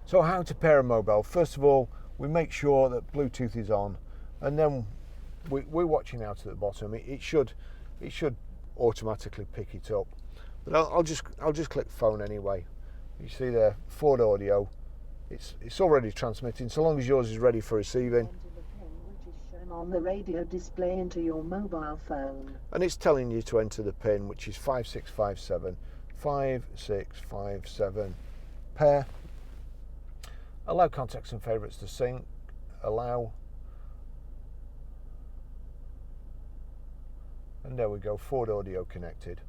So how to pair a mobile? First of all, we make sure that Bluetooth is on, and then we're watching out at the bottom. It should automatically pick it up. But I'll just click phone anyway. You see there, Ford Audio. It's already transmitting, so long as yours is ready for receiving. Enter the pin which is shown on the radio display into your mobile phone. And it's telling you to enter the pin, which is 5657. 5657. Pair. Allow contacts and favourites to sync. Allow. And there we go, Ford Audio connected.